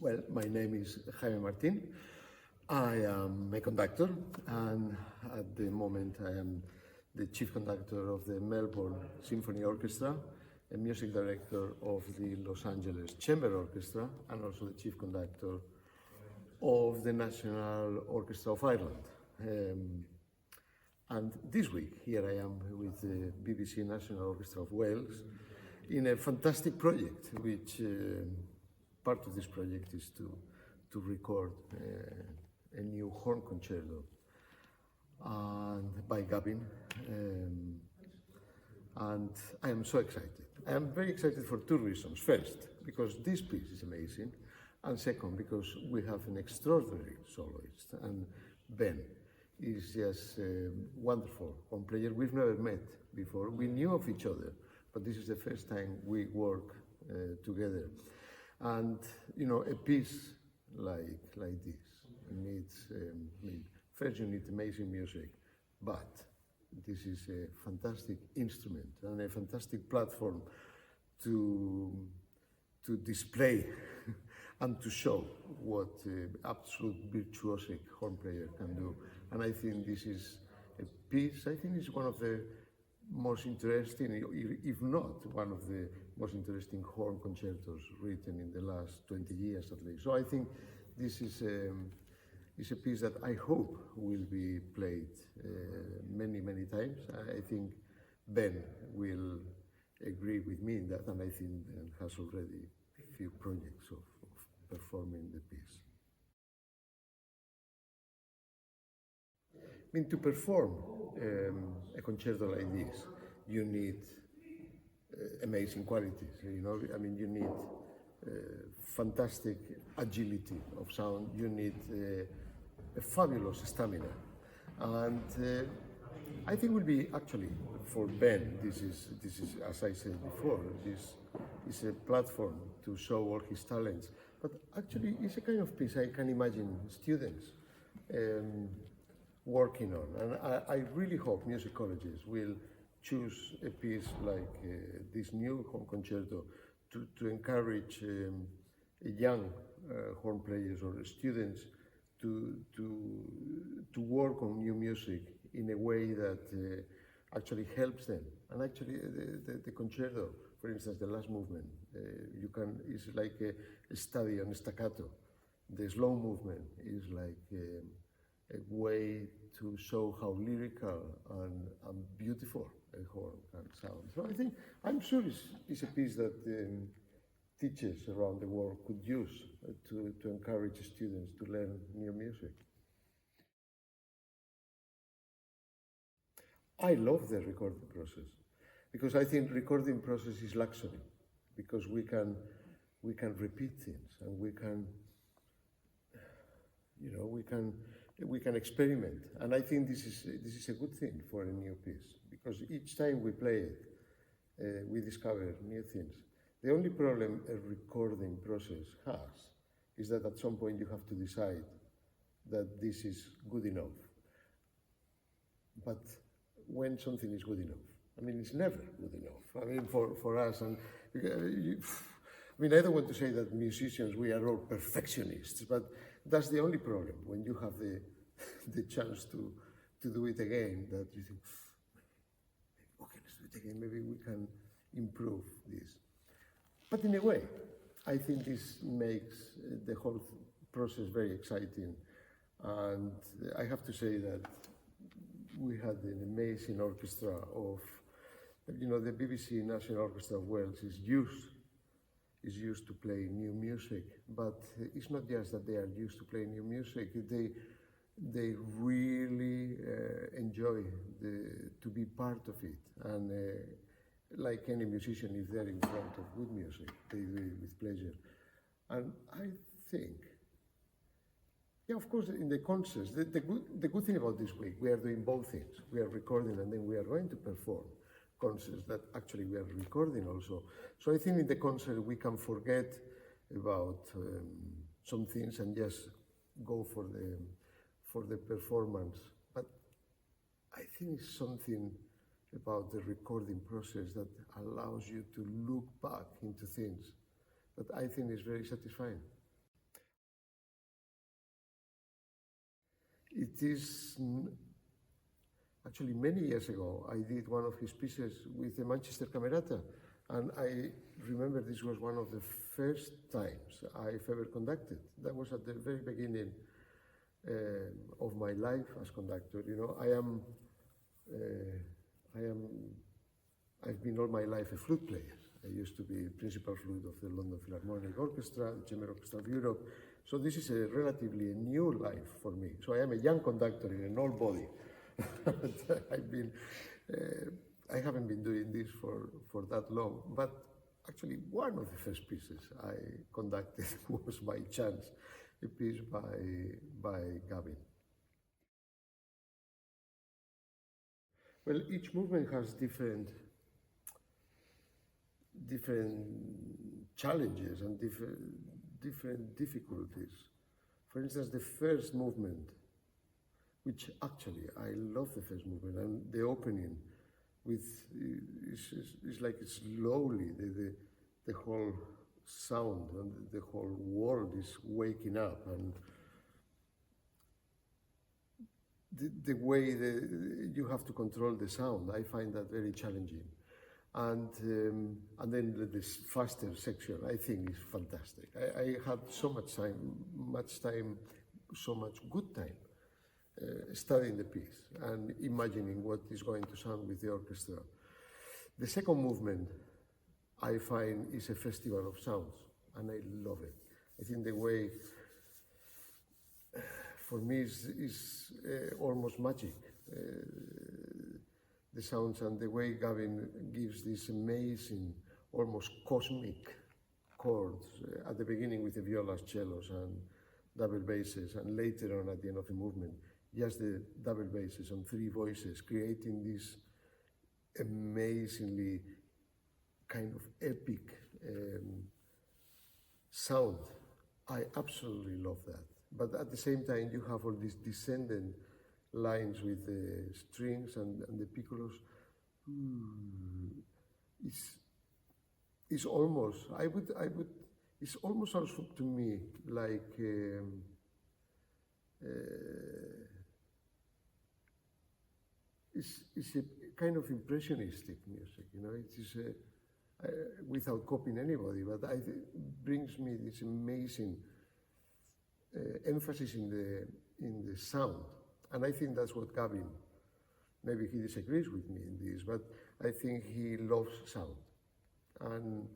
Well, my name is Jaime Mrartín. I am a conductor, and at the moment I am the chief conductor of the Melbourne Symphony Orchestra, a music director of the Los Angeles Chamber Orchestra, and also the chief conductor of the National Orchestra of Ireland. And this week, here I am with the BBC National Orchestra of Wales in a fantastic project, which part of this project is to record a new horn concerto and by Gavin, and I am so excited. I am very excited for two reasons. First, because this piece is amazing, and second, because we have an extraordinary soloist, and Ben is just a wonderful horn player. We've never met before. We knew of each other, but this is the first time we work together. And you know, a piece like this needs, first you need amazing music, but this is a fantastic instrument and a fantastic platform to display and to show what absolute virtuosic horn player can do. And I think this is a piece, I think it's one of the most interesting, if not one of the most interesting horn concertos written in the last 20 years at least. So I think this is a piece that I hope will be played many, many times. I think Ben will agree with me in that, and I think Ben has already a few projects of performing the piece. I mean, to perform a concerto like this, you need amazing qualities, you know. I mean, you need fantastic agility of sound, you need a fabulous stamina. And I think will be actually, for Ben, this is, as I said before, this is a platform to show all his talents. But actually, it's a kind of piece I can imagine students working on. And I really hope music colleges will choose a piece like this new horn concerto to encourage young horn players or students to work on new music in a way that actually helps them. And actually, the concerto, for instance, the last movement, is like a study on staccato. The slow movement is like a way to show how lyrical and beautiful a horn can sound. So I think, I'm sure it's a piece that teachers around the world could use to encourage students to learn new music. I love the recording process because I think recording process is luxury, because we can repeat things and we can, you know, we can experiment, and I think this is a good thing for a new piece, because each time we play it, we discover new things. The only problem a recording process has is that at some point you have to decide that this is good enough. But when something is good enough, I mean, it's never good enough. I mean, for us, and I mean, I don't want to say that musicians, we are all perfectionists, but that's the only problem, when you have the chance to do it again, that you think, okay, let's do it again, maybe we can improve this. But in a way, I think this makes the whole process very exciting. And I have to say that we had an amazing orchestra of, you know, the BBC National Orchestra of Wales is used to play new music, but it's not just that they are used to play new music, they really enjoy to be part of it. And like any musician, if they're in front of good music, they do it with pleasure. And I think, yeah, of course, in the concerts, the good thing about this week, we are doing both things. We are recording, and then we are going to perform concerts that actually we are recording also. So I think in the concert we can forget about some things and just go for the performance. But I think it's something about the recording process that allows you to look back into things that I think is very satisfying. It is actually many years ago, I did one of his pieces with the Manchester Camerata, and I remember this was one of the first times I've ever conducted. That was at the very beginning of my life as conductor. You know, I've been all my life a flute player. I used to be principal flute of the London Philharmonic Orchestra, the Chamber Orchestra of Europe. So this is a relatively new life for me. So I am a young conductor in an old body. I haven't been doing this for that long, but actually one of the first pieces I conducted was by chance, a piece by Gavin. Well, each movement has different challenges and different difficulties. For instance, the first movement, which actually I love the first movement, and the opening with is like slowly the whole sound and the whole world is waking up, and the way you have to control the sound, I find that very challenging. And then this faster section, I think, is fantastic. I had so much time, so much good time studying the piece and imagining what is going to sound with the orchestra. The second movement, I find, is a festival of sounds, and I love it. I think the way, for me, is almost magic. The sounds and the way Gavin gives these amazing, almost cosmic chords at the beginning with the violas, cellos, and double basses, and later on at the end of the movement, just the double basses and three voices, creating this amazingly kind of epic sound. I absolutely love that. But at the same time, you have all these descending lines with the strings and the piccolos. It's almost, it's almost also to me like it's a kind of impressionistic music, you know. It is without copying anybody, but it brings me this amazing emphasis in the sound. And I think that's what Gavin, maybe he disagrees with me in this, but I think he loves sound. And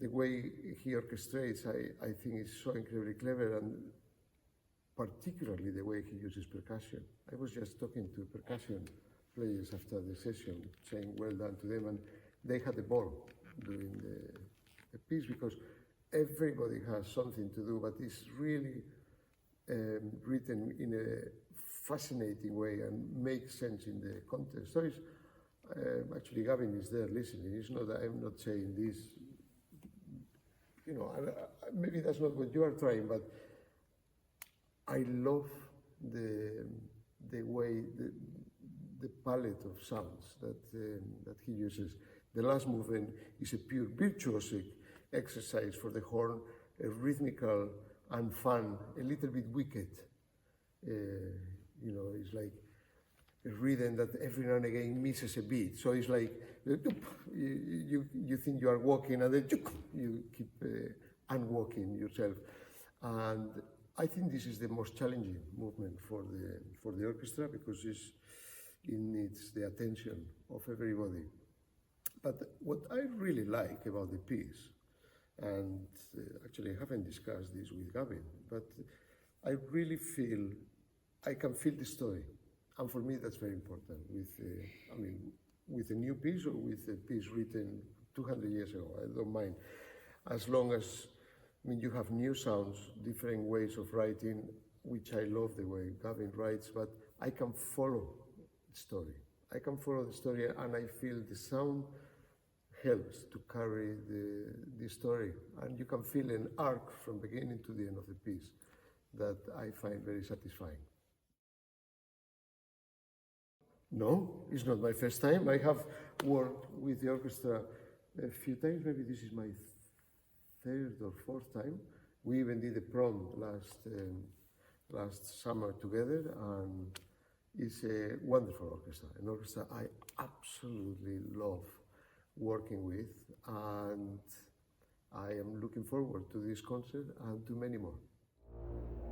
the way he orchestrates, I think is so incredibly clever, and particularly the way he uses percussion. I was just talking to percussion players after the session, saying well done to them, and they had a ball doing the piece, because everybody has something to do, but it's really written in a fascinating way and makes sense in the context. So it's, actually Gavin is there listening. It's not that I'm not saying this, you know, maybe that's not what you are trying, but I love the way, the palette of sounds that he uses. The last movement is a pure virtuosic exercise for the horn, a rhythmical and fun, a little bit wicked. You know, it's like a rhythm that every now and again misses a beat. So it's like you think you are walking, and then you keep unwalking yourself. And I think this is the most challenging movement for the orchestra, because it needs the attention of everybody. But what I really like about the piece, and actually I haven't discussed this with Gavin, but I really feel, I can feel the story. And for me, that's very important with a new piece or with a piece written 200 years ago, I don't mind. As long as, you have new sounds, different ways of writing, which I love the way Gavin writes, but I can follow the story. I can follow the story, and I feel the sound helps to carry the story. And you can feel an arc from beginning to the end of the piece that I find very satisfying. No, it's not my first time. I have worked with the orchestra a few times. Maybe this is my third or fourth time. We even did a prom last summer together, and it's a wonderful orchestra, an orchestra I absolutely love working with, and I am looking forward to this concert and to many more.